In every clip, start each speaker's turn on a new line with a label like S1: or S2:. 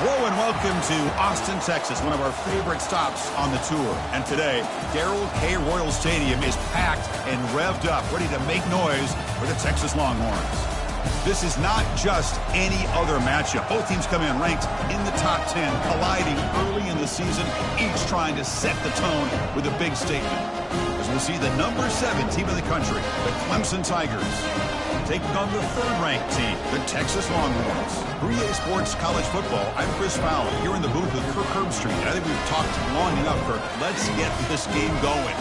S1: Hello and welcome to Austin, Texas, one of our favorite stops on the tour. And today, Darrell K. Royal Stadium is packed and revved up, ready to make noise for the Texas Longhorns. This is not just any other matchup. Both teams come in ranked in the top 10, colliding early in the season, each trying to set the tone with a big statement. As we'll see the number 7 team in the country, the Clemson Tigers, taking on the third-ranked team, the Texas Longhorns. For EA Sports College Football, I'm Chris Fowler, here in the booth with Kirk Herbstreit. And I think we've talked long enough, Kirk. Let's get this game going.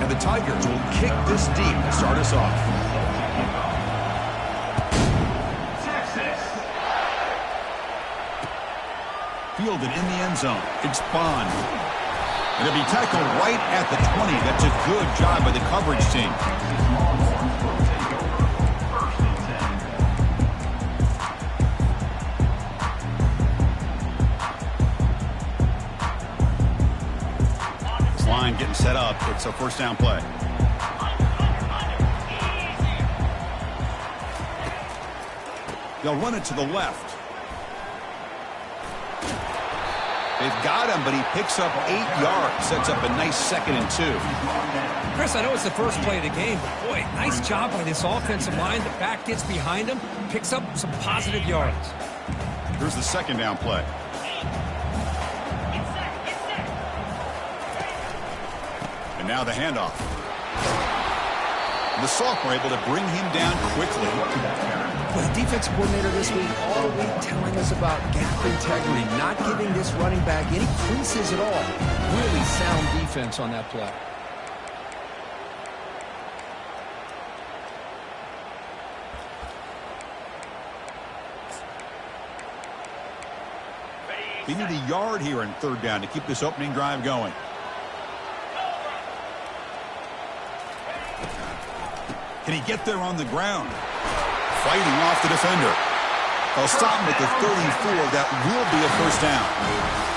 S1: And the Tigers will kick this deep to start us off. Fielded in the end zone. It's Bond. And it'll be tackled right at the 20. That's a good job by the coverage team. This line getting set up. It's a first down play. They'll run it to the left. They've got him, but he picks up 8 yards. Sets up a nice 2nd and 2.
S2: Chris, I know it's the first play of the game, but boy, nice job by this offensive line. The back gets behind him, picks up some positive yards.
S1: Here's the 2nd down play. And now the handoff. The sophomore able to bring him down quickly.
S2: Well, the defensive coordinator this week all week telling us about gap integrity, not giving this running back any creases at all. Really sound defense on that play.
S1: They need a yard here in 3rd down to keep this opening drive going. Can he get there on the ground? Fighting off the defender. They'll stop him at the 34. That will be a first down.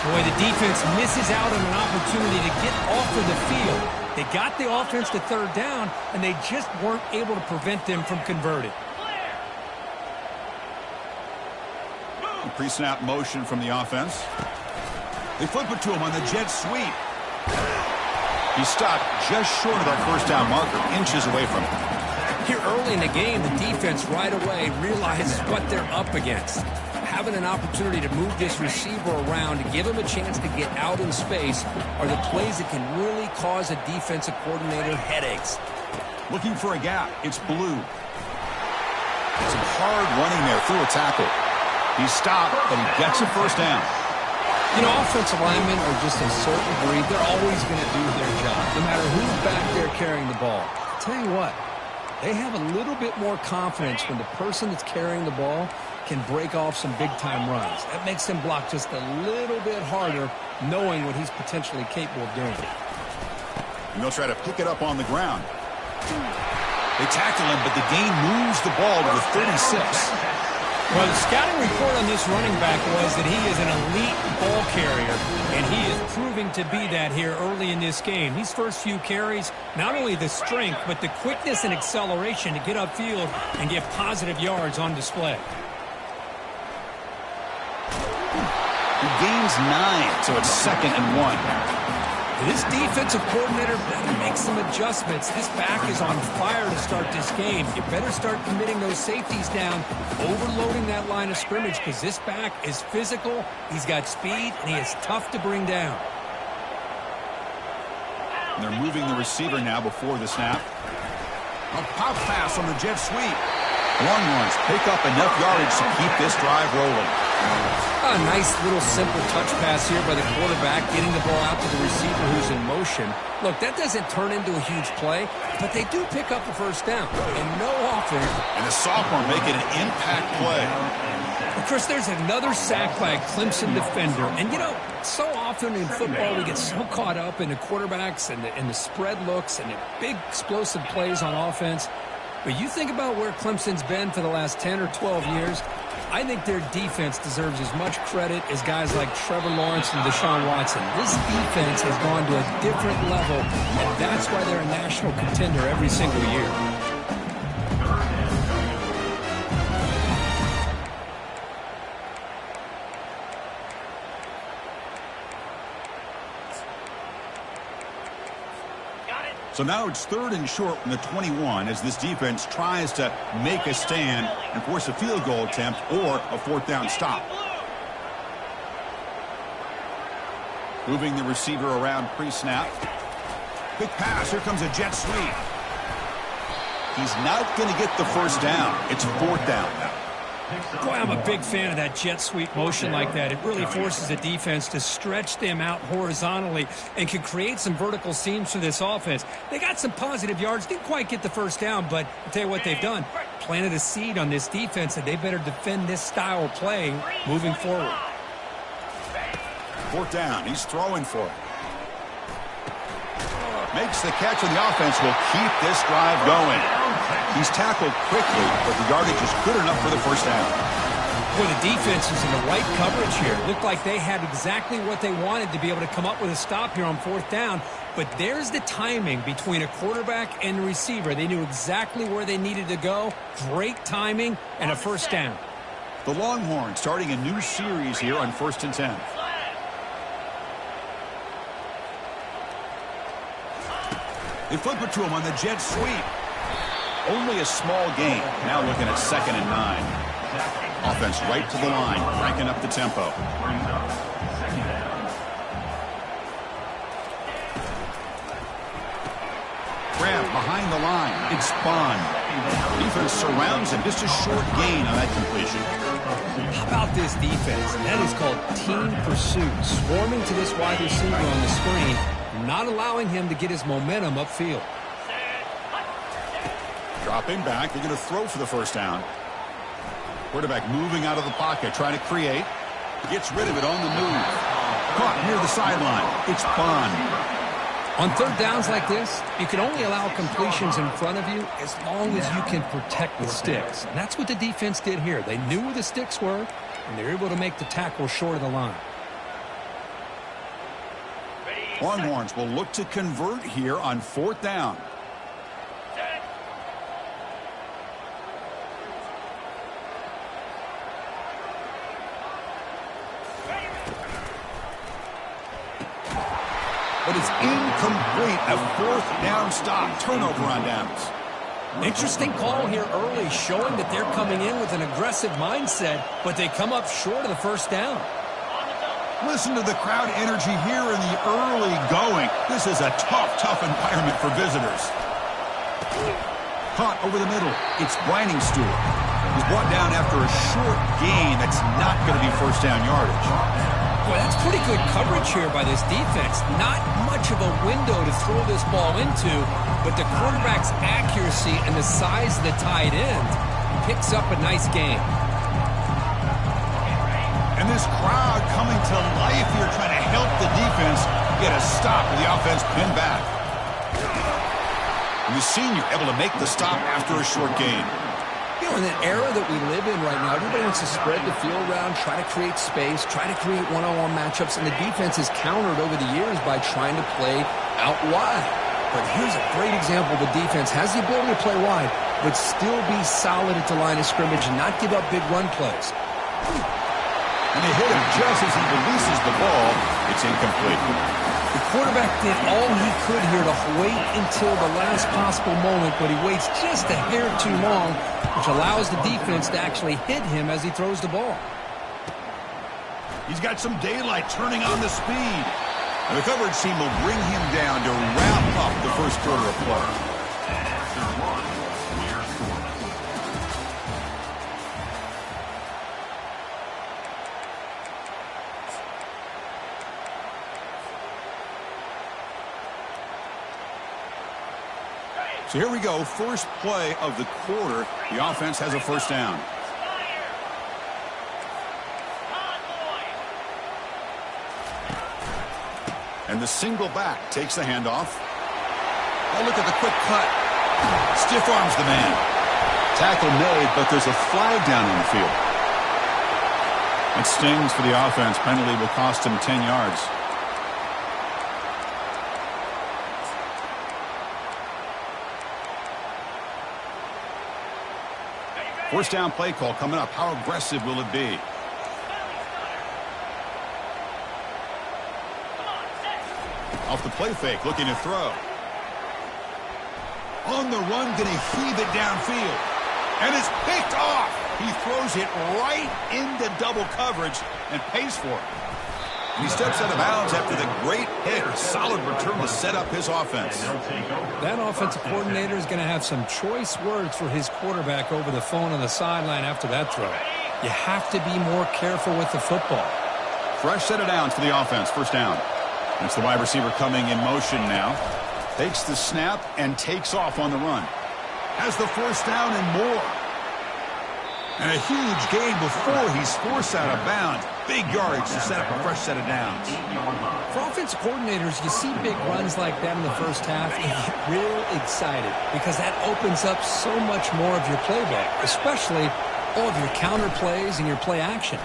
S2: Boy, the defense misses out on an opportunity to get off of the field. They got the offense to 3rd down, and they just weren't able to prevent them from converting.
S1: Pre-snap motion from the offense. They flip it to him on the jet sweep. He stopped just short of that first down marker, inches away from it.
S2: Here early in the game, the defense right away realizes what they're up against. Having an opportunity to move this receiver around to give him a chance to get out in space are the plays that can really cause a defensive coordinator headaches.
S1: Looking for a gap. It's Blue. Some hard running there through a tackle. He stopped, but he gets a first down.
S2: You know, offensive linemen are just a certain breed. They're always going to do their job, no matter who's back there carrying the ball. I'll tell you what, they have a little bit more confidence when the person that's carrying the ball can break off some big-time runs. That makes them block just a little bit harder, knowing what he's potentially capable of doing.
S1: And they'll try to pick it up on the ground. They tackle him, but the gain moves the ball to the 36.
S2: Well, the scouting report on this running back was that he is an elite ball carrier, and he is proving to be that here early in this game. These first few carries, not only the strength, but the quickness and acceleration to get upfield and get positive yards on display.
S1: He gains 9, so it's 2nd and 1.
S2: This defensive coordinator better make some adjustments. This back is on fire to start this game. You better start committing those safeties down, overloading that line of scrimmage, because this back is physical, he's got speed, and he is tough to bring down.
S1: And they're moving the receiver now before the snap. A pop pass on the jet sweep. Longhorns pick up enough yardage to keep this drive rolling.
S2: A nice little simple touch pass here by the quarterback, getting the ball out to the receiver who's in motion. Look, that doesn't turn into a huge play, but they do pick up a first down. And no offense.
S1: And the sophomore making an impact play.
S2: Well, Chris, there's another sack by a Clemson defender. And, you know, so often in football we get so caught up in the quarterbacks and the spread looks and the big explosive plays on offense. But you think about where Clemson's been for the last 10 or 12 years, I think their defense deserves as much credit as guys like Trevor Lawrence and Deshaun Watson. This defense has gone to a different level, and that's why they're a national contender every single year.
S1: So now it's 3rd and short from the 21 as this defense tries to make a stand and force a field goal attempt or a 4th down stop. Moving the receiver around pre-snap. Quick pass. Here comes a jet sweep. He's not going to get the 1st down. It's 4th down now.
S2: Boy, I'm a big fan of that jet sweep motion like that. It really forces the defense to stretch them out horizontally and can create some vertical seams for this offense. They got some positive yards, didn't quite get the 1st down, but I'll tell you what they've done. Planted a seed on this defense that they better defend this style of play moving forward.
S1: 4th down. He's throwing for it. Makes the catch, and the offense will keep this drive going. He's tackled quickly, but the yardage is good enough for the 1st down.
S2: Boy, the defense is in the right coverage here. Looked like they had exactly what they wanted to be able to come up with a stop here on 4th down. But there's the timing between a quarterback and the receiver. They knew exactly where they needed to go. Great timing and a 1st down.
S1: The Longhorns starting a new series here on 1st and 10. They flip it to him on the jet sweep. Only a small gain. Now looking at 2nd and 9. Offense right to the line, cranking up the tempo. Grab behind the line. It's Bond. Defense surrounds him. Just a short gain on that completion.
S2: How about this defense? That is called team pursuit. Swarming to this wide receiver on the screen, not allowing him to get his momentum upfield.
S1: Dropping back. They're going to throw for the 1st down. Quarterback moving out of the pocket, trying to create. Gets rid of it on the move. Caught near the sideline. It's Bond.
S2: On 3rd downs like this, you can only allow completions in front of you as long as you can protect the sticks. And that's what the defense did here. They knew where the sticks were, and they were able to make the tackle short of the line.
S1: Longhorns will look to convert here on 4th down. But it's incomplete. A 4th down stop. Turnover on downs.
S2: Interesting call here early, showing that they're coming in with an aggressive mindset, but they come up short of the 1st down.
S1: Listen to the crowd energy here in the early going. This is a tough environment for visitors. Caught over the middle. It's Briningstool. He's brought down after a short gain. That's not going to be 1st down yardage.
S2: Boy, that's pretty good coverage here by this defense. Not much of a window to throw this ball into, but the quarterback's accuracy and the size of the tight end picks up a nice gain.
S1: And this crowd coming to life here, trying to help the defense get a stop with the offense pinned back. And the senior able to make the stop after a short gain.
S2: You know, in the era that we live in right now, everybody wants to spread the field around, try to create space, try to create one-on-one matchups, and the defense has countered over the years by trying to play out wide. But here's a great example. The defense has the ability to play wide, but still be solid at the line of scrimmage and not give up big run plays.
S1: And they hit him just as he releases the ball. It's incomplete.
S2: The quarterback did all he could here to wait until the last possible moment, but he waits just a hair too long, which allows the defense to actually hit him as he throws the ball.
S1: He's got some daylight turning on the speed. And the coverage team will bring him down to wrap up the 1st quarter of play. So here we go, first play of the quarter. The offense has a 1st down. And the single back takes the handoff. Oh, look at the quick cut. Stiff arms the man. Tackle made, but there's a flag down on the field. It stings for the offense. Penalty will cost him 10 yards. First down play call coming up. How aggressive will it be? Off the play fake, looking to throw. On the run, going to heave it downfield. And it's picked off. He throws it right into double coverage and pays for it. And he steps out of bounds after the great hit. A solid return to set up his offense.
S2: That offensive coordinator is going to have some choice words for his quarterback over the phone on the sideline after that throw. You have to be more careful with the football.
S1: Fresh set of downs for the offense. First down. It's the wide receiver coming in motion now. Takes the snap and takes off on the run. Has the first down and more. And a huge gain before he's forced out of bounds. Big yardage to set up a fresh set of downs.
S2: For offensive coordinators, you see big runs like that in the first half, and you get real excited because that opens up so much more of your playbook, especially all of your counter plays and your play action.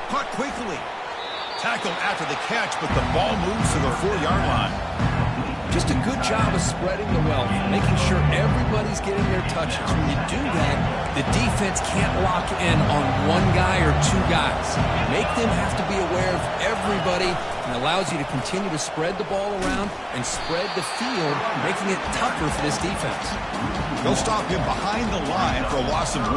S1: Caught quickly. Tackled after the catch, but the ball moves to the 4-yard line.
S2: Just a good job of spreading the wealth, making sure everybody's getting their touches. When you do that, the defense can't lock in on one guy or two guys. Make them have to be aware of everybody, and allows you to continue to spread the ball around and spread the field, making it tougher for this defense.
S1: They'll stop him behind the line for a loss of 1.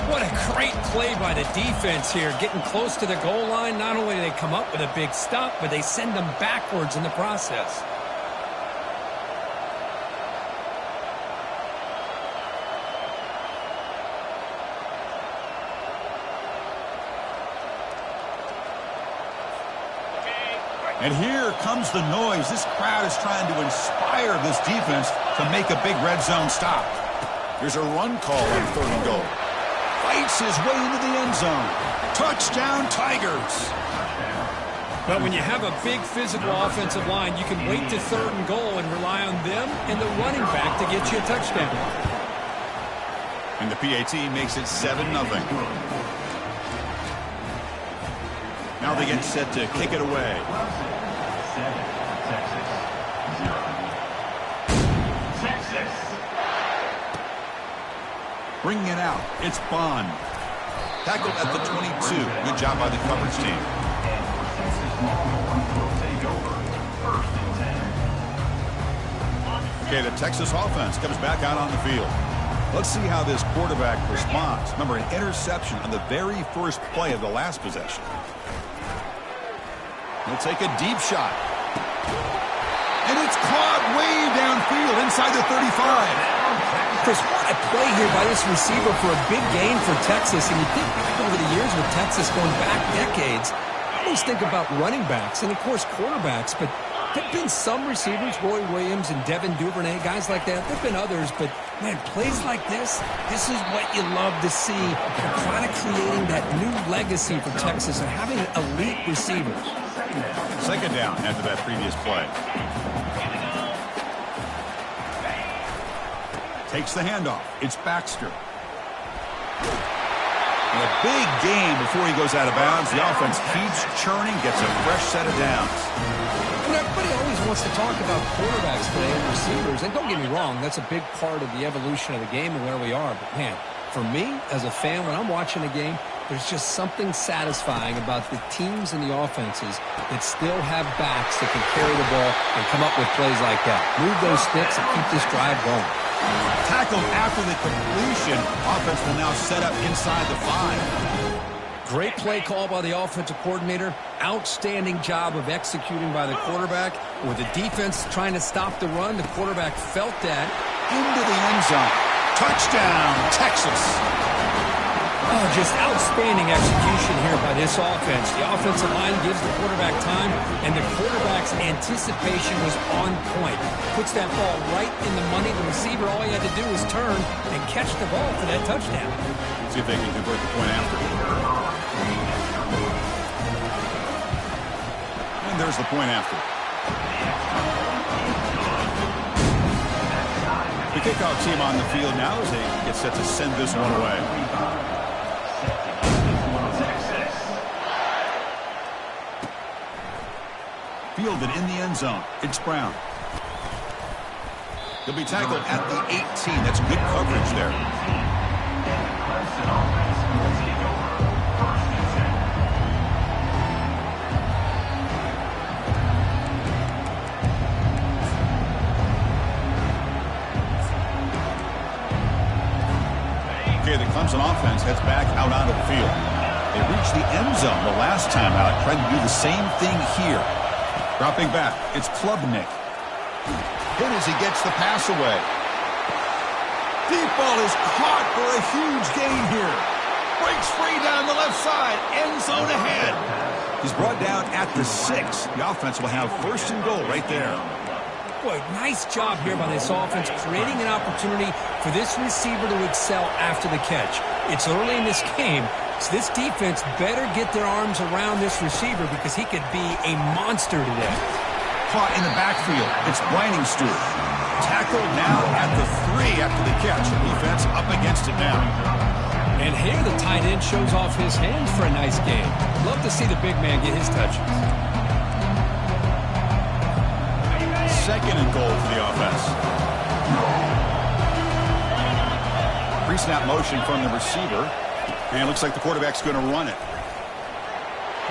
S2: What a great play by the defense here, getting close to the goal line. Not only do they come up with a big stop, but they send them backwards in the process.
S1: And here comes the noise. This crowd is trying to inspire this defense to make a big red zone stop. Here's a run call on 3rd and goal. Fights his way into the end zone. Touchdown, Tigers.
S2: But when you have a big physical offensive line, you can wait to 3rd and goal and rely on them and the running back to get you a touchdown.
S1: And the PAT makes it 7-0. Now they get set to kick it away. Bringing it out. It's Bond. Tackled at the 22. Good job by the coverage team. Okay, the Texas offense comes back out on the field. Let's see how this quarterback responds. Remember, an interception on the very first play of the last possession. He'll take a deep shot. And it's caught way downfield inside the 35.
S2: Chris, what a play here by this receiver for a big gain for Texas. And you think back over the years with Texas going back decades, I always think about running backs and, of course, quarterbacks. But there have been some receivers, Roy Williams and Devin Duvernay, guys like that. There have been others. But, man, plays like this is what you love to see. They're kind of creating that new legacy for Texas and having elite receivers.
S1: Second down after that previous play. Takes the handoff. It's Baxter. And a big gain before he goes out of bounds. The offense keeps churning, gets a fresh set of downs.
S2: And everybody always wants to talk about quarterbacks today and receivers. And don't get me wrong, that's a big part of the evolution of the game and where we are. But, man, for me, as a fan, when I'm watching a game, there's just something satisfying about the teams and the offenses that still have backs that can carry the ball and come up with plays like that. Move those sticks and keep this drive going.
S1: Tackled after the completion. Offense will now set up inside the 5.
S2: Great play call by the offensive coordinator. Outstanding job of executing by the quarterback. With the defense trying to stop the run, the quarterback felt that.
S1: Into the end zone. Touchdown, Texas.
S2: Oh, just outstanding execution here by this offense. The offensive line gives the quarterback time, and the quarterback's anticipation was on point. Puts that ball right in the money. The receiver, all he had to do was turn and catch the ball for that touchdown.
S1: See if they can convert the point after. And there's the point after. The kickoff team on the field now as they get set to send this one away. fielded in the end zone. It's Brown. He'll be tackled at the 18. That's good coverage there. Okay, the Clemson offense heads back out onto the field. They reached the end zone the last time out, trying to do the same thing here. Dropping back, it's Klubnik. Hit as he gets the pass away. Deep ball is caught for a huge gain here. Breaks free down the left side. End zone ahead. He's brought down at the 6. The offense will have first and goal right there.
S2: Boy, nice job here by this offense, creating an opportunity for this receiver to excel after the catch. It's early in this game, so this defense better get their arms around this receiver because he could be a monster today.
S1: Caught in the backfield. It's Briningstool. Tackled now at the 3 after the catch. The defense up against it now.
S2: And here the tight end shows off his hands for a nice game. Love to see the big man get his touches.
S1: Second and goal for the offense. Pre-snap motion from the receiver. And it looks like the quarterback's going to run it.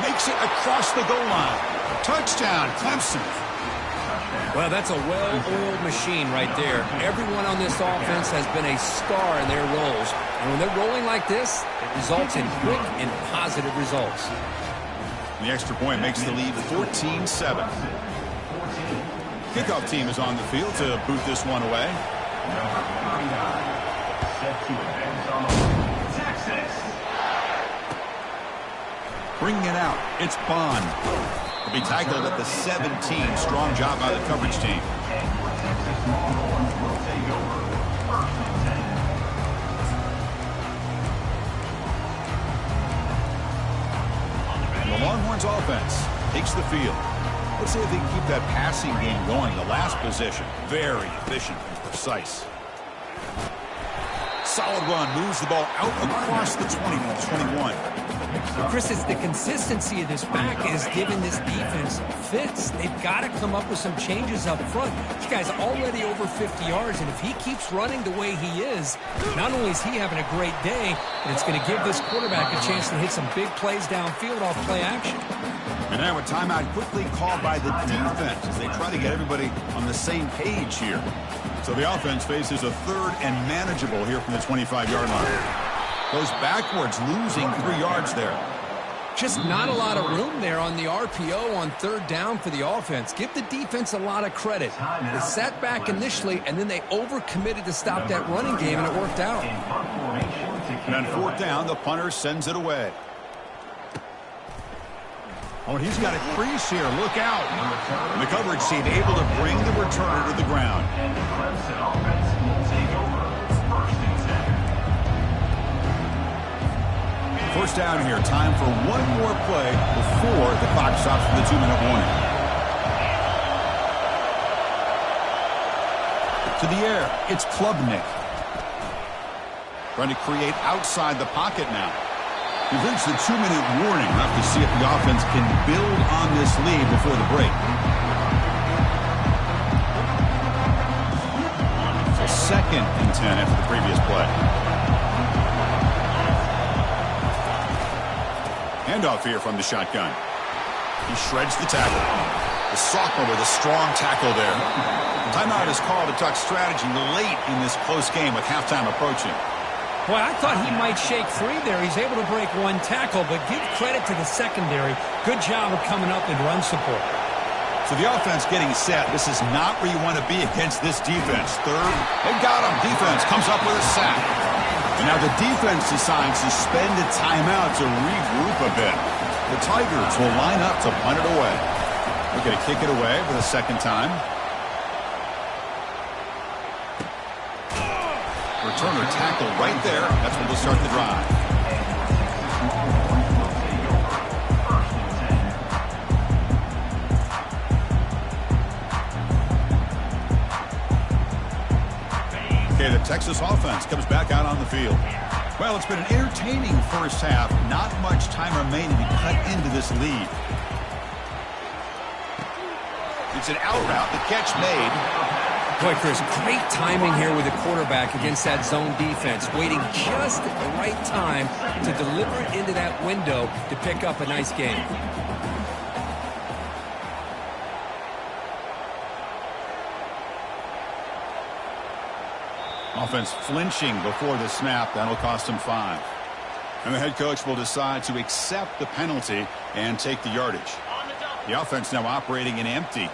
S1: Makes it across the goal line. Touchdown, Clemson.
S2: Well, that's a well-oiled machine right there. Everyone on this offense has been a star in their roles. And when they're rolling like this, it results in quick and positive results.
S1: The extra point makes the lead 14-7. Kickoff team is on the field to boot this one away. Bringing it out, it's Bond. He'll be tackled at the 17. Strong job by the coverage team. The Longhorns offense takes the field. Let's see if they can keep that passing game going. The last possession, very efficient and precise. Solid run, moves the ball out across the 20-21.
S2: Chris, it's the consistency of this back is giving this defense fits. They've got to come up with some changes up front. This guy's already over 50 yards, and if he keeps running the way he is, not only is he having a great day, but it's going to give this quarterback a chance to hit some big plays downfield off play action.
S1: And now a timeout quickly called by the defense as they try to get everybody on the same page here. So the offense faces a third and manageable here from the 25-yard line. Goes backwards, losing 3 yards there.
S2: Just not a lot of room there on the RPO on third down for the offense. Give the defense a lot of credit. They sat back initially, and then they overcommitted to stop that running game, and it worked out.
S1: And on fourth down, the punter sends it away. Oh, he's got a crease here. Look out. And the coverage team able to bring the returner to the ground. First down here. Time for one more play before the clock stops for the 2-minute warning. To the air. It's Klubnik. Trying to create outside the pocket now. We've reached the 2-minute warning. We'll have to see if the offense can build on this lead before the break. So 2nd and 10 after the previous play. Handoff here from the shotgun. He shreds the tackle. The sophomore with a strong tackle there. Timeout is called to talk strategy late in this close game with halftime approaching.
S2: Boy, I thought he might shake free there. He's able to break one tackle, but give credit to the secondary. Good job of coming up in run support.
S1: So the offense getting set. This is not where you want to be against this defense. Third, they got him. Defense comes up with a sack. And now the defense decides to spend a timeout to regroup a bit. The Tigers will line up to punt it away. We're going to kick it away for the second time. Returner tackle right there. That's when they'll start the drive. Okay, the Texas offense comes back out on the field. Well, it's been an entertaining first half. Not much time remaining to cut into this lead. It's an out route. The catch made.
S2: Boy, Chris, great timing here with the quarterback against that zone defense, waiting just at the right time to deliver it into that window to pick up a nice gain.
S1: Offense flinching before the snap. That'll cost him 5. And the head coach will decide to accept the penalty and take the yardage. The offense now operating in empty.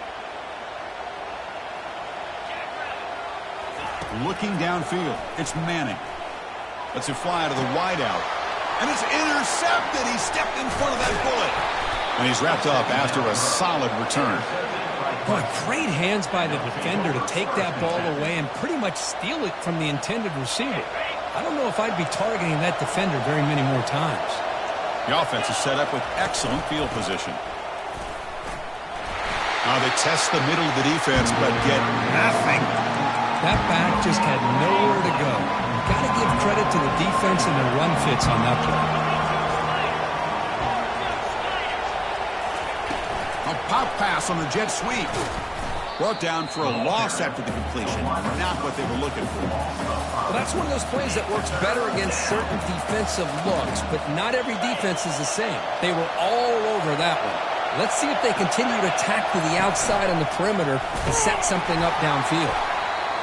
S1: Looking downfield. It's Manning. Lets it fly to the wideout. And it's intercepted. He stepped in front of that bullet. And he's wrapped up after a solid return.
S2: Boy, great hands by the defender to take that ball away and pretty much steal it from the intended receiver. I don't know if I'd be targeting that defender very many more times.
S1: The offense is set up with excellent field position. Now they test the middle of the defense, but get nothing.
S2: That back just had nowhere to go. Got to give credit to the defense and their run fits on that play.
S1: A pop pass on the jet sweep. Brought down for a loss after the completion. Not what they were looking for.
S2: Well, that's one of those plays that works better against certain defensive looks, but not every defense is the same. They were all over that one. Let's see if they continue to attack to the outside on the perimeter and set something up downfield.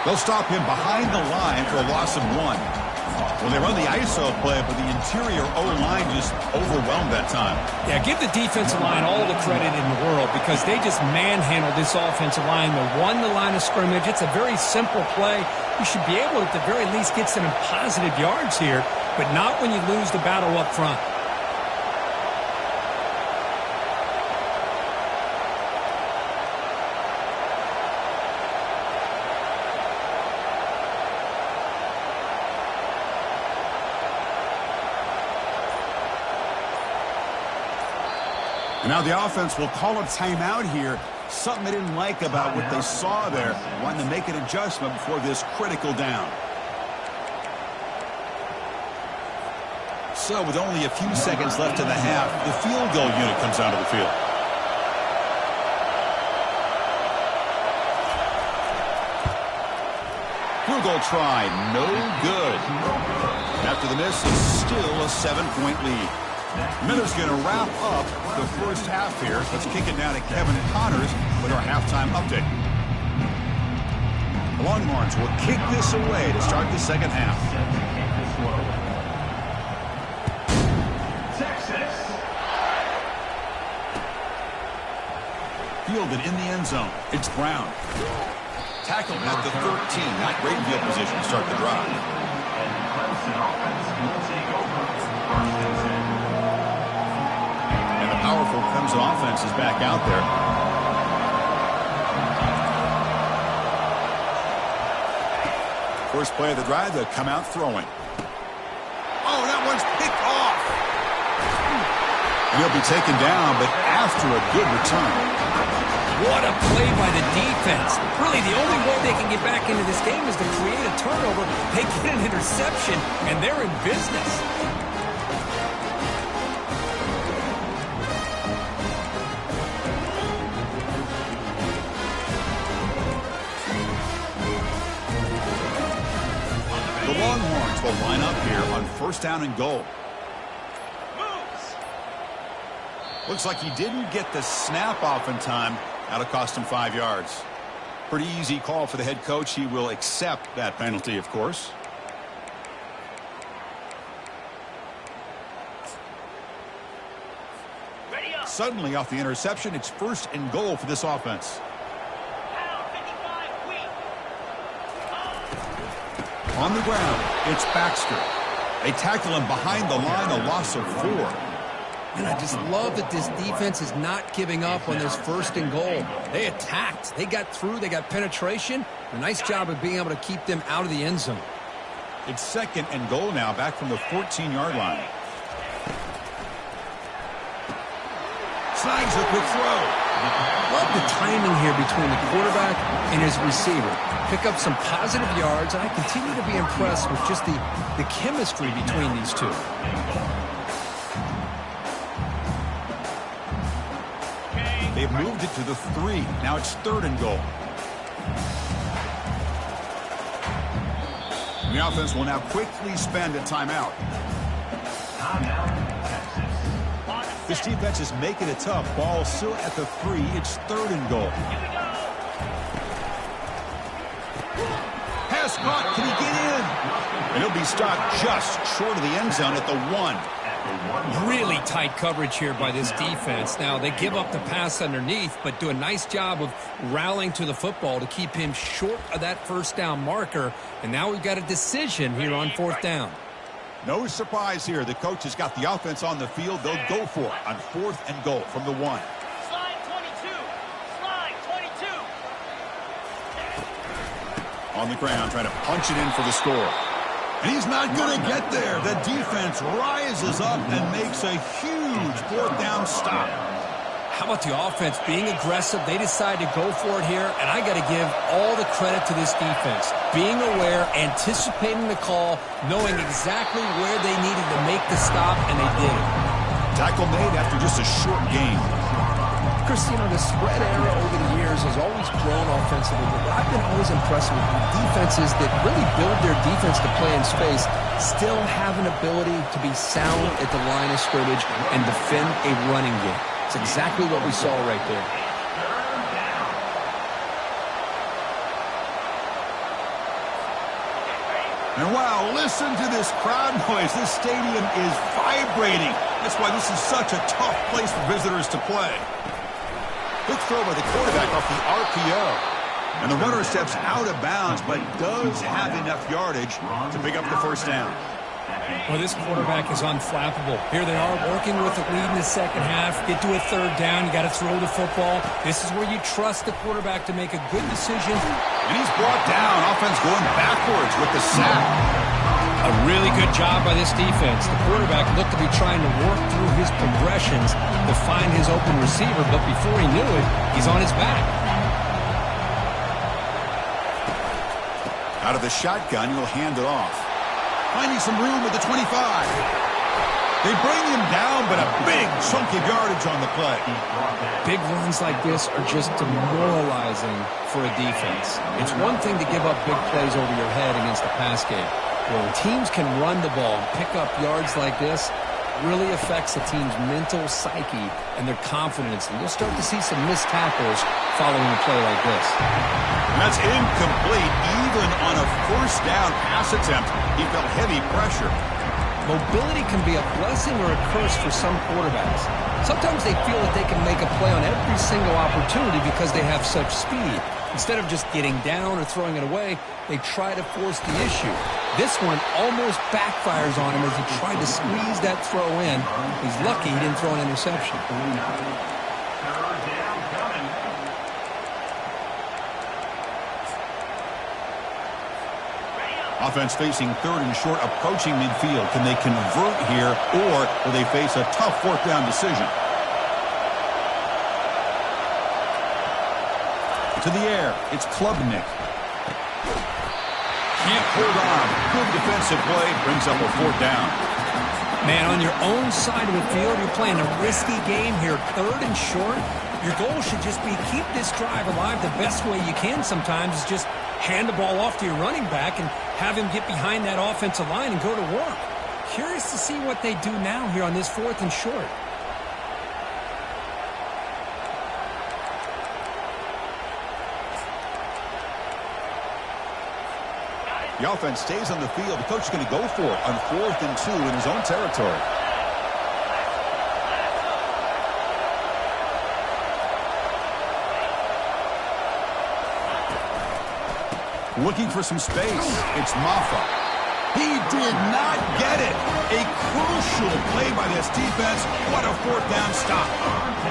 S1: They'll stop him behind the line for a loss of 1. Well, they run the ISO play, but the interior O-line just overwhelmed that time.
S2: Yeah, give the defensive line all the credit in the world because they just manhandled this offensive line. They won the line of scrimmage. It's a very simple play. You should be able to, at the very least, get some positive yards here, but not when you lose the battle up front.
S1: And now the offense will call a timeout here. Something they didn't like about what they saw there. Wanting to make an adjustment before this critical down. So with only a few seconds left in the half, the field goal unit comes out of the field. Field goal try, no good. After the miss, it's still a 7-point lead. Miller's going to wrap up the first half here. Let's kick it down to Kevin and Connors with our halftime update. The Longhorns will kick this away to start the second half. Texas. Fielded in the end zone. It's Brown. Tackled at the 13. Not great field position to start the drive. Powerful Clemson offense is back out there. First play of the drive, they'll come out throwing. Oh, that one's picked off. And he'll be taken down, but after a good return.
S2: What a play by the defense. Really, the only way they can get back into this game is to create a turnover. They get an interception, and they're in business.
S1: The Longhorns will line up here on first down and goal. Looks like he didn't get the snap off in time. That'll cost him 5 yards. Pretty easy call for the head coach. He will accept that penalty, of course. Suddenly off the interception, it's first and goal for this offense. On the ground, it's Baxter. They tackle him behind the line, a loss of 4.
S2: And I just love that this defense is not giving up on this first and goal. They attacked. They got through. They got penetration. A nice job of being able to keep them out of the end zone.
S1: It's second and goal now, back from the 14-yard line. Snags a quick throw.
S2: Love the timing here between the quarterback and his receiver. Pick up some positive yards, and I continue to be impressed with just the chemistry between these two.
S1: They've moved it to the 3. Now it's 3rd and goal. The offense will now quickly spend a timeout. This defense is making it tough. Ball still at the 3. It's 3rd and goal. Pass caught. Can he get in? And he'll be stopped just short of the end zone at the 1.
S2: Really tight coverage here by this defense. Now, they give up the pass underneath, but do a nice job of rallying to the football to keep him short of that first down marker. And now we've got a decision here on 4th down.
S1: No surprise here. The coach has got the offense on the field. They'll go for it on 4th and goal from the 1.
S3: Slide 22. Slide 22.
S1: On the ground, trying to punch it in for the score. And he's not going to get there. The defense rises up and makes a huge 4th down stop.
S2: How about the offense being aggressive? They decide to go for it here, and I got to give all the credit to this defense. Being aware, anticipating the call, knowing exactly where they needed to make the stop, and they did it.
S1: Tackle made after just a short game.
S2: Chris, the spread era over the years has always grown offensively, but I've been always impressed with the defenses that really build their defense to play in space, still have an ability to be sound at the line of scrimmage and defend a running game. It's exactly what we saw right there.
S1: And wow, listen to this crowd noise. This stadium is vibrating. That's why this is such a tough place for visitors to play. Quick throw by the quarterback off the RPO. And the runner steps out of bounds, but does have enough yardage to pick up the first down.
S2: Well, this quarterback is unflappable. Here they are working with the lead in the second half. Get to a 3rd down. You got to throw the football. This is where you trust the quarterback to make a good decision.
S1: And he's brought down. Offense going backwards with the sack.
S2: A really good job by this defense. The quarterback looked to be trying to work through his progressions to find his open receiver, but before he knew it, he's on his back.
S1: Out of the shotgun, he'll hand it off. Finding some room at the 25. They bring him down, but a big chunk of yardage on the play.
S2: Big runs like this are just demoralizing for a defense. It's one thing to give up big plays over your head against the pass game. When teams can run the ball and pick up yards like this, it really affects a team's mental psyche and their confidence. And you'll start to see some missed tackles following a play like this.
S1: And that's incomplete. Even on a 1st down pass attempt, he felt heavy pressure.
S2: Mobility can be a blessing or a curse for some quarterbacks. Sometimes they feel that they can make a play on every single opportunity because they have such speed. Instead of just getting down or throwing it away, they try to force the issue. This one almost backfires on him as he tried to squeeze that throw in. He's lucky he didn't throw an interception.
S1: Offense facing 3rd and short, approaching midfield. Can they convert here, or will they face a tough 4th down decision? To the air, it's Klubnik. Can't hold on. Good defensive play, brings up a 4th down.
S2: Man, on your own side of the field, you're playing a risky game here, 3rd and short. Your goal should just be keep this drive alive the best way you can sometimes is just hand the ball off to your running back and have him get behind that offensive line and go to work. Curious to see what they do now here on this 4th and short.
S1: The offense stays on the field. The coach is going to go for it on 4th and 2 in his own territory. Looking for some space. It's Maffa. He did not get it. A crucial play by this defense. What a 4th down stop.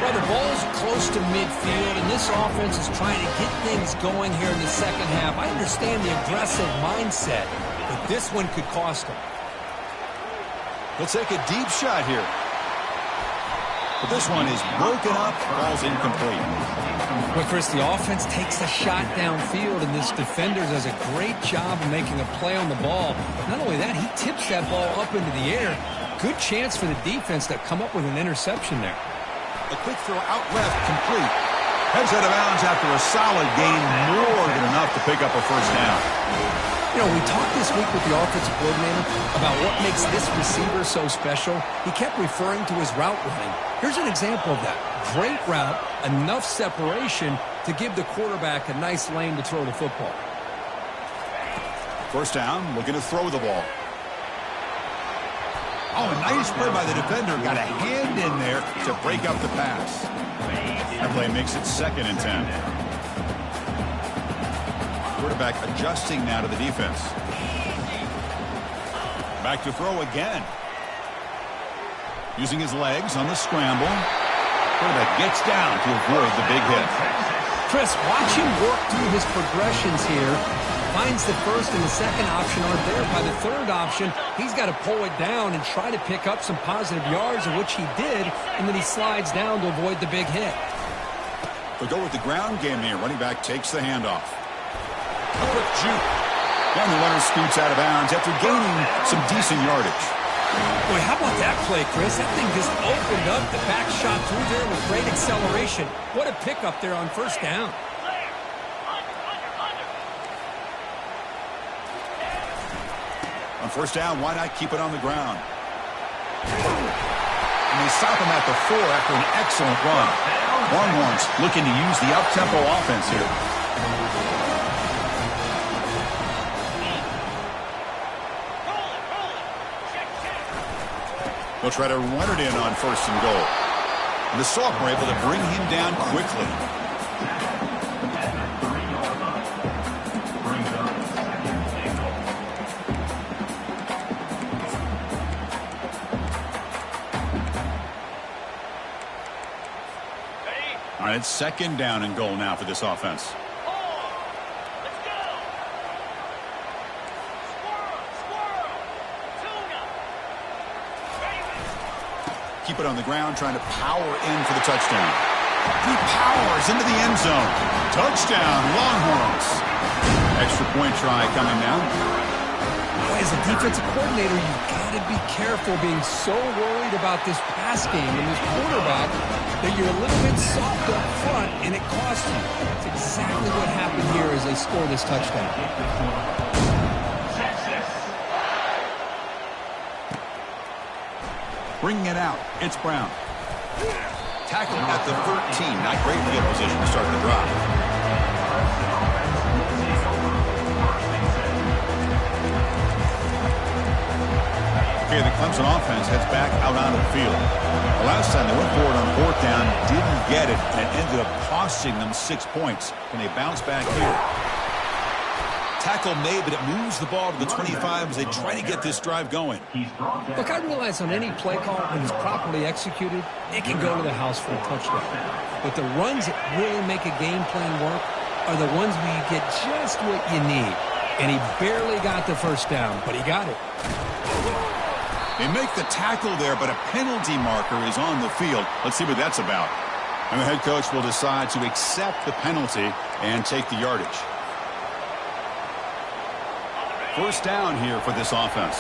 S2: Well, the ball's close to midfield, and this offense is trying to get things going here in the second half. I understand the aggressive mindset, but this one could cost them.
S1: He'll take a deep shot here. But this one is broken up, falls incomplete.
S2: Well, Chris, the offense takes a shot downfield, and this defender does a great job of making a play on the ball. Not only that, he tips that ball up into the air. Good chance for the defense to come up with an interception there.
S1: A quick throw out left, complete. Heads out of bounds after a solid gain, more than enough to pick up a first down.
S2: You know, we talked this week with the offensive coordinator about what makes this receiver so special. He kept referring to his route running. Here's an example of that. Great route, enough separation to give the quarterback a nice lane to throw the football.
S1: First down, looking to throw the ball. Oh, nice play by the defender. Got a hand in there to break up the pass. That play makes it 2nd and 10. Quarterback adjusting now to the defense. Back to throw again. Using his legs on the scramble. Quarterback gets down to avoid the big hit.
S2: Chris, watch him work through his progressions here. Finds the first and the second option aren't there. By the third option, he's got to pull it down and try to pick up some positive yards, of which he did, and then he slides down to avoid the big hit.
S1: They'll go with the ground game here. Running back takes the handoff. A quick juke. And the runner scoots out of bounds after gaining some decent yardage.
S2: Boy, how about that play, Chris? That thing just opened up. The back shot through there with great acceleration. What a pickup there on first down.
S1: On first down, why not keep it on the ground? And they stop him at the 4 after an excellent run. Longhorns looking to use the up-tempo offense here. They'll try to run it in on 1st and goal. And the sophomore able to bring him down quickly. All right, it's 2nd down and goal now for this offense. Keep it on the ground, trying to power in for the touchdown. He powers into the end zone. Touchdown, Longhorns. Extra point try coming now.
S2: As a defensive coordinator, you've got to be careful being so worried about this pass game and this quarterback that you're a little bit soft up front, and it costs you. It's exactly what happened here as they score this touchdown.
S1: Bringing it out, it's Brown. Tackling at the 13. Not great field position to start the drive. Okay, the Clemson offense heads back out onto the field. The last time they went forward on 4th down, didn't get it, and it ended up costing them 6 points. Can they bounce back here? Tackle made, but it moves the ball to the 25 as they try to get this drive going.
S2: Look, I realize on any play call, when it's properly executed, it can go to the house for a touchdown. But the runs that really make a game plan work are the ones where you get just what you need. And he barely got the first down, but he got it.
S1: They make the tackle there, but a penalty marker is on the field. Let's see what that's about. And the head coach will decide to accept the penalty and take the yardage. First down here for this offense.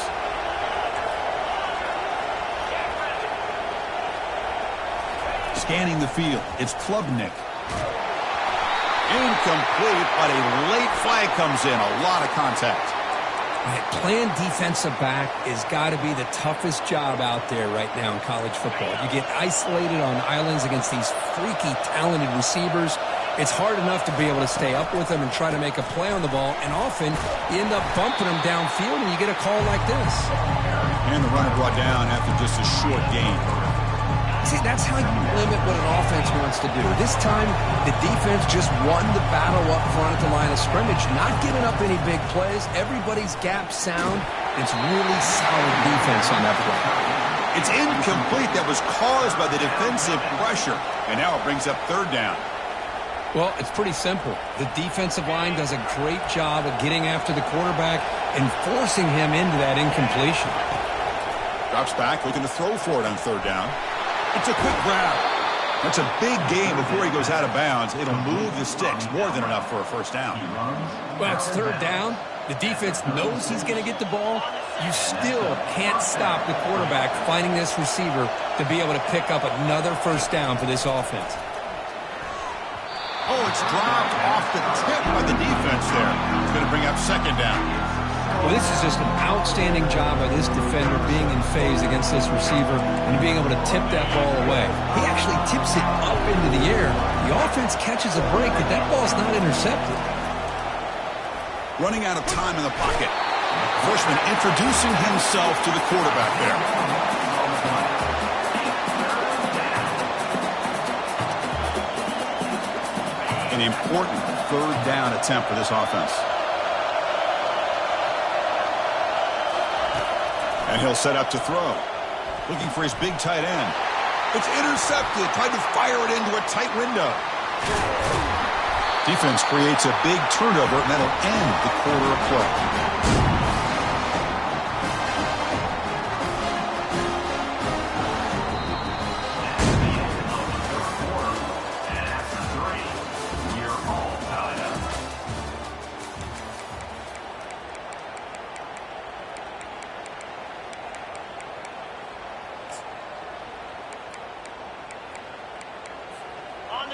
S1: Scanning the field, it's Klubnik. Incomplete, but a late flag comes in. A lot of contact.
S2: Right, playing defensive back has got to be the toughest job out there right now in college football. You get isolated on islands against these freaky, talented receivers. It's hard enough to be able to stay up with them and try to make a play on the ball, and often you end up bumping them downfield and you get a call like this.
S1: And the runner brought down after just a short gain.
S2: See, that's how you limit what an offense wants to do. This time, the defense just won the battle up front at the line of scrimmage, not giving up any big plays. Everybody's gap sound. It's really solid defense on that play.
S1: It's incomplete. That was caused by the defensive pressure. And now it brings up 3rd down.
S2: Well, it's pretty simple. The defensive line does a great job of getting after the quarterback and forcing him into that incompletion.
S1: Drops back, looking to throw for it on 3rd down. It's a quick grab. That's a big gain before he goes out of bounds. It'll move the sticks, more than enough for a first down.
S2: Well, it's 3rd down. The defense knows he's going to get the ball. You still can't stop the quarterback finding this receiver to be able to pick up another first down for this offense.
S1: Oh, it's dropped off the tip by the defense there. It's going to bring up second down.
S2: Well, this is just an outstanding job by this defender being in phase against this receiver and being able to tip that ball away. He actually tips it up into the air. The offense catches a break, but that ball's not intercepted.
S1: Running out of time in the pocket. Freshman introducing himself to the quarterback there. An important third down attempt for this offense. And he'll set up to throw. Looking for his big tight end. It's intercepted. Tried to fire it into a tight window. Defense creates a big turnover, and that'll end the quarter of play.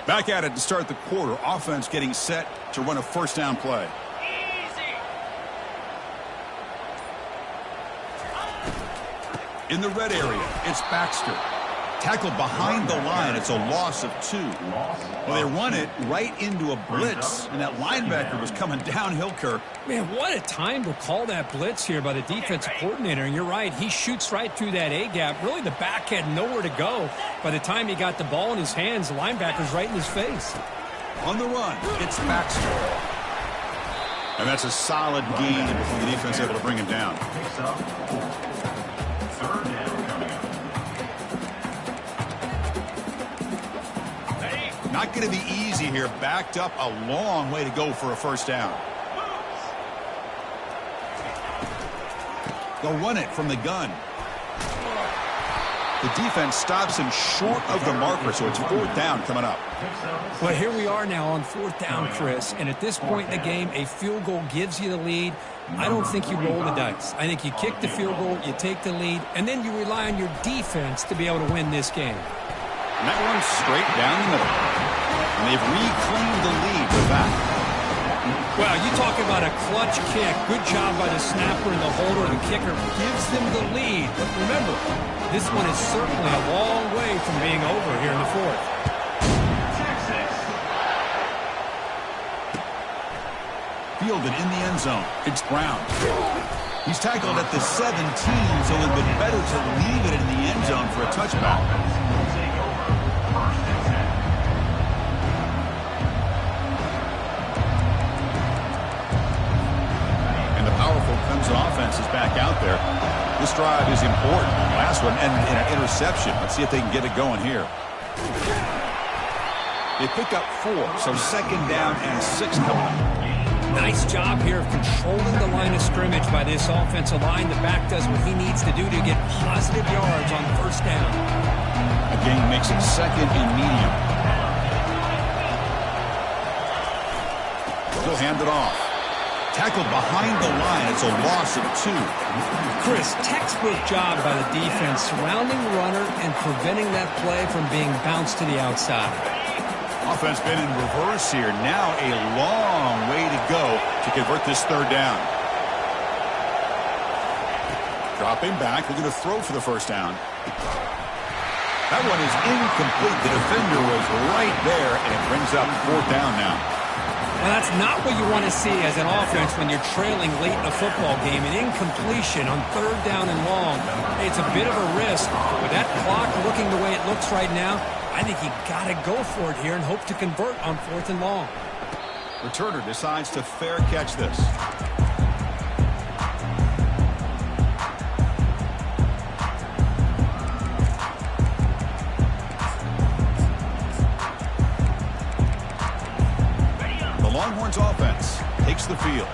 S1: Back at it to start the quarter. Offense getting set to run a first down play. In the red area, it's Baxter. Tackled behind the line. It's a loss of 2. Well, they run it right into a blitz, and that linebacker was coming downhill, Kirk.
S2: Man, what a time to call that blitz here by the defensive coordinator. And you're right, he shoots right through that A-gap. Really, the back had nowhere to go. By the time he got the ball in his hands, the linebacker's right in his face.
S1: On the run, it's Baxter. And that's a solid gain before the defense able to bring him down. Not going to be easy here. Backed up a long way to go for a first down. They'll run it from the gun. The defense stops him short of the marker, so it's fourth down coming up.
S2: Well, here we are now on fourth down, Chris, and at this point in the game, a field goal gives you the lead. I don't think you roll the dice. I think you kick the field goal, you take the lead, and then you rely on your defense to be able to win this game.
S1: And that one's straight down the middle. And they've reclaimed the lead with that.
S2: Well, you talk about a clutch kick. Good job by the snapper and the holder. The kicker gives them the lead. But remember, this one is certainly a long way from being over here in the fourth.
S1: Fielded in the end zone. It's Brown. He's tackled at the 17, so it would have been better to leave it in the end zone for a touchback. Clemson offense is back out there. This drive is important. Last one and an interception. Let's see if they can get it going here. They pick up 4, so second down and 6 coming up.
S2: Nice job here of controlling the line of scrimmage by this offensive line. The back does what he needs to do to get positive yards on first down.
S1: Again, makes it second and medium. He'll hand it off. Tackled behind the line. It's a loss of 2.
S2: Chris, textbook job by the defense surrounding the runner and preventing that play from being bounced to the outside.
S1: Offense been in reverse here. Now a long way to go to convert this third down. Dropping back. They're going to throw for the first down. That one is incomplete. The defender was right there, and it brings up fourth down now.
S2: Well, that's not what you want to see as an offense when you're trailing late in a football game. An incompletion on third down and long. It's a bit of a risk. With that clock looking the way it looks right now, I think you got to go for it here and hope to convert on fourth and long.
S1: Returner decides to fair catch this. Longhorns offense takes the field.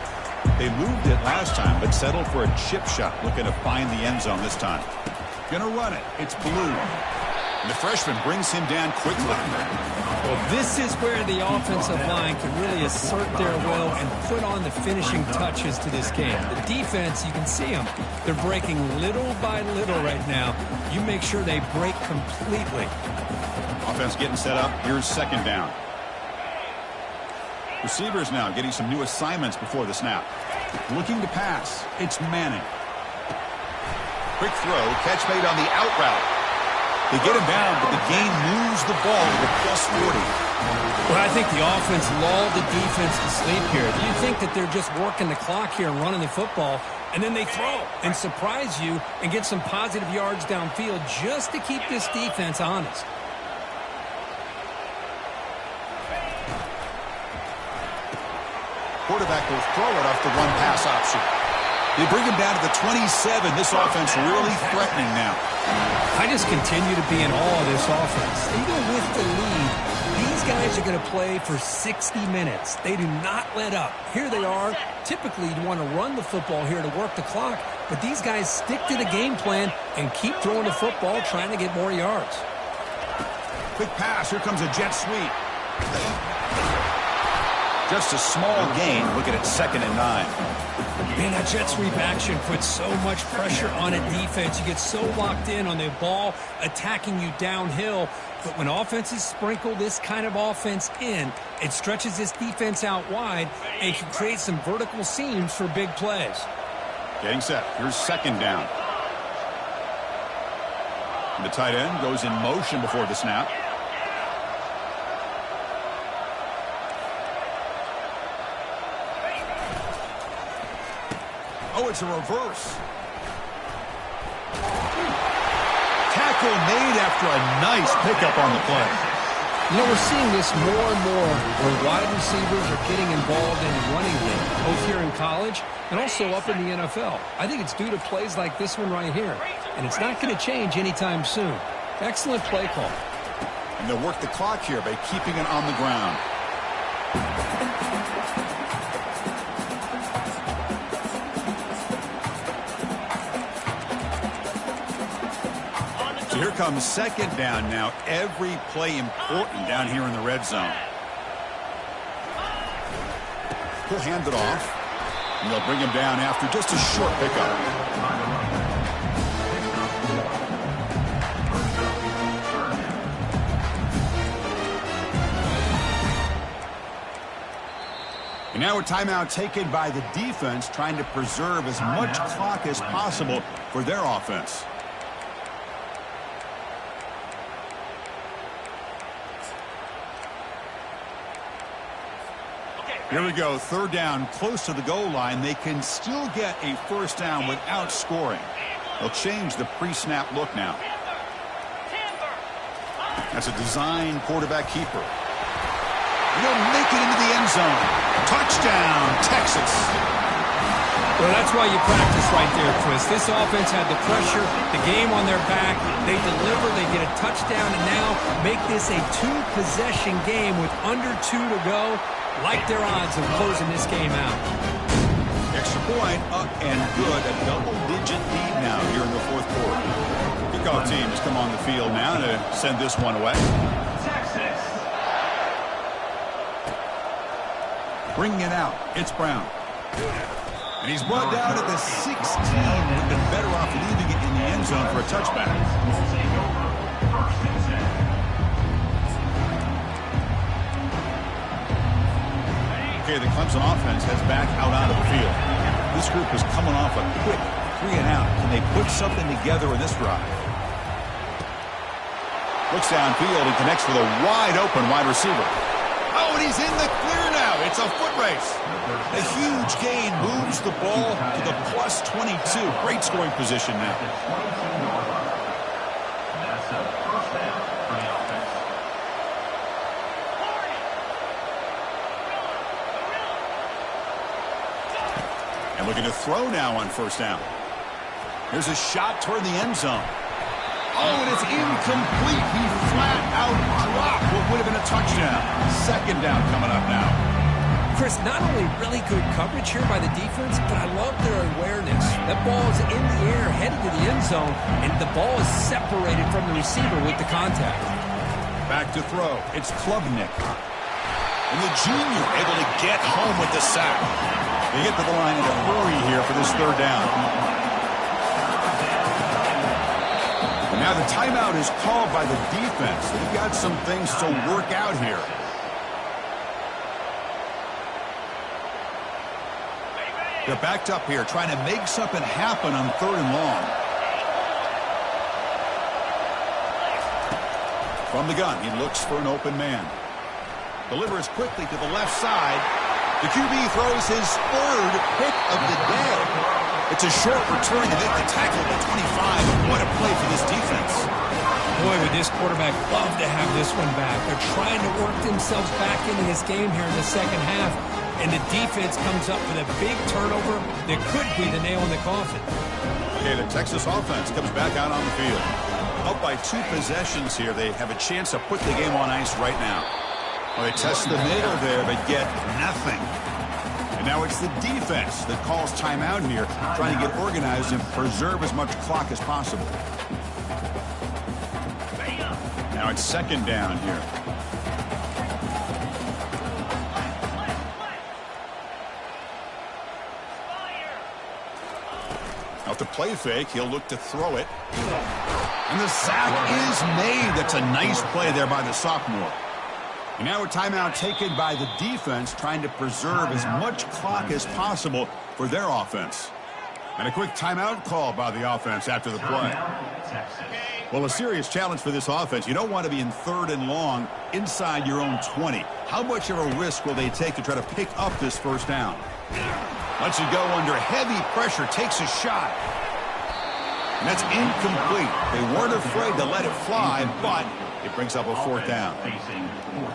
S1: They moved it last time, but settled for a chip shot, looking to find the end zone this time. Gonna run it. It's Blue. And the freshman brings him down quickly.
S2: Well, this is where the offensive line can really assert their will and put on the finishing touches to this game. The defense, you can see them. They're breaking little by little right now. You make sure they break completely.
S1: Offense getting set up. Here's second down. Receivers now getting some new assignments before the snap. Looking to pass. It's Manning. Quick throw. Catch made on the out route. They get him down, but the game moves the ball to plus 40.
S2: Well, I think the offense lulled the defense to sleep here. You think that they're just working the clock here and running the football, and then they throw and surprise you and get some positive yards downfield just to keep this defense honest.
S1: Quarterback will throw it off the one-pass option. They bring him down to the 27. This offense really threatening now.
S2: I just continue to be in awe of this offense. Even with the lead, these guys are going to play for 60 minutes. They do not let up. Here they are. Typically, you want to run the football here to work the clock, but these guys stick to the game plan and keep throwing the football, trying to get more yards.
S1: Quick pass. Here comes a jet sweep. Just a small gain. Looking at 2nd and 9.
S2: Man, that jet sweep action puts so much pressure on a defense. You get so locked in on the ball attacking you downhill. But when offenses sprinkle this kind of offense in, it stretches this defense out wide and can create some vertical seams for big plays.
S1: Getting set. Here's second down. And the tight end goes in motion before the snap. Oh, it's a reverse. Tackle made after a nice pickup on the play.
S2: You know, we're seeing this more and more where wide receivers are getting involved in the running game, both here in college and also up in the NFL. I think it's due to plays like this one right here, and it's not going to change anytime soon. Excellent play call.
S1: And they'll work the clock here by keeping it on the ground. Here comes second down now. Every play important down here in the red zone. He'll hand it off. And they'll bring him down after just a short pickup. And now a timeout taken by the defense, trying to preserve as much clock as possible for their offense. Here we go, third down, close to the goal line. They can still get a first down without scoring. They'll change the pre-snap look now. That's a design quarterback keeper. They'll make it into the end zone. Touchdown, Texas.
S2: Well, that's why you practice right there, Chris. This offense had the pressure, the game on their back. They deliver, they get a touchdown, and now make this a two-possession game with under 2 to go. Like their odds of closing this game out.
S1: Extra point up and good. A double-digit lead now here in the fourth quarter. Kickoff teams come on the field now to send this one away.
S3: Texas.
S1: Bringing it out, it's Brown. And he's brought down at the 16. Would have been better off leaving it in the end zone for a touchback. Okay, the Clemson offense heads back out onto the field. This group is coming off a quick 3 and out. Can they put something together in this drive? Looks downfield and connects with a wide open wide receiver. Oh, and he's in the clear now. It's a foot race. A huge gain moves the ball to the plus 22. Great scoring position now. And looking to throw now on first down. Here's a shot toward the end zone. Oh, and it's incomplete. He flat out dropped what would have been a touchdown. Second down coming up now.
S2: Chris, not only really good coverage here by the defense, but I love their awareness. That ball is in the air, headed to the end zone, and the ball is separated from the receiver with the contact.
S1: Back to throw. It's Klubnik. And the junior able to get home with the sack. They get to the line in a hurry here for this third down. And now the timeout is called by the defense. They've got some things to work out here. They're backed up here, trying to make something happen on 3rd and long. From the gun, he looks for an open man. Delivers quickly to the left side. The QB throws his 3rd pick of the day. It's a short return to make the tackle at the 25. What a play for this defense.
S2: Boy, would this quarterback love to have this one back. They're trying to work themselves back into this game here in the second half. And the defense comes up with a big turnover that could be the nail in the coffin.
S1: Okay, the Texas offense comes back out on the field. Up by 2 possessions here. They have a chance to put the game on ice right now. Well, they test the middle there, but get nothing. And now it's the defense that calls timeout here, trying to get organized and preserve as much clock as possible. Now it's 2nd down here. Out to play fake, he'll look to throw it. And the sack is made. That's a nice play there by the sophomore. And now a timeout taken by the defense, trying to preserve as much clock as possible for their offense. And a quick timeout call by the offense after the play. Well, a serious challenge for this offense. You don't want to be in 3rd and long inside your own 20. How much of a risk will they take to try to pick up this 1st down? Lets it go under heavy pressure, takes a shot. And that's incomplete. They weren't afraid to let it fly, but it brings up a 4th down.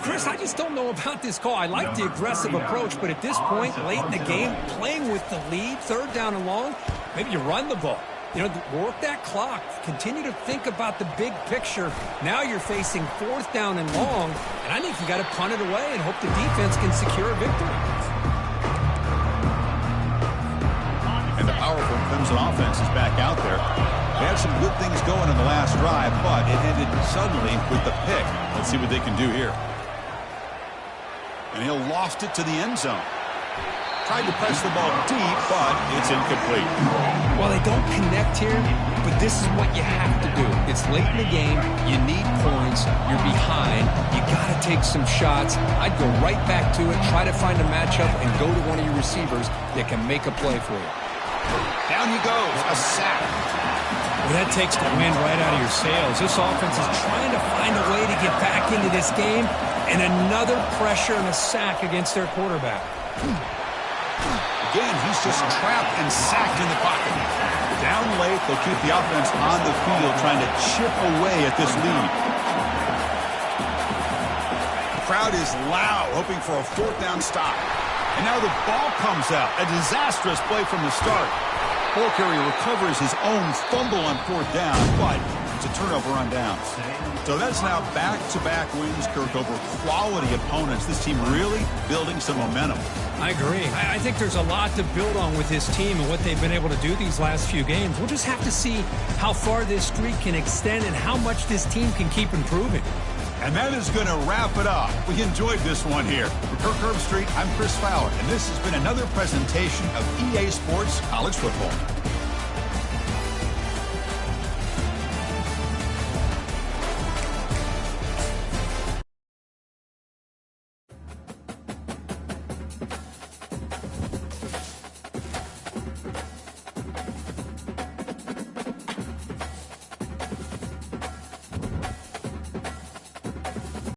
S2: Chris, I just don't know about this call. I like the aggressive approach, but at this point, late in the game, playing with the lead, 3rd down and long, maybe you run the ball. You know, work that clock. Continue to think about the big picture. Now you're facing 4th down and long, and I think you got to punt it away and hope the defense can secure a victory.
S1: And the powerful Clemson offense is back out there. They had some good things going in the last drive, but it ended suddenly with the pick. Let's see what they can do here. And he'll loft it to the end zone. Tried to press the ball deep, but it's incomplete.
S2: Well, they don't connect here, but this is what you have to do. It's late in the game. You need points. You're behind. You got to take some shots. I'd go right back to it, try to find a matchup, and go to one of your receivers that can make a play for you.
S1: Down he goes, a sack.
S2: Well, that takes the wind right out of your sails. This offense is trying to find a way to get back into this game, and another pressure and a sack against their quarterback.
S1: Again, he's just trapped and sacked in the pocket. Down late, they'll keep the offense on the field, trying to chip away at this lead. The crowd is loud, hoping for a 4th down stop. And now the ball comes out. A disastrous play from the start. Carey recovers his own fumble on 4th down, but it's a turnover on downs. So that's now back-to-back wins, Kirk, over quality opponents. This team really building some momentum.
S2: I agree. I think there's a lot to build on with this team and what they've been able to do these last few games. We'll just have to see how far this streak can extend and how much this team can keep improving.
S1: And that is going to wrap it up. We enjoyed this one here. For Kirk Herbstreit, I'm Chris Fowler, and this has been another presentation of EA Sports College Football.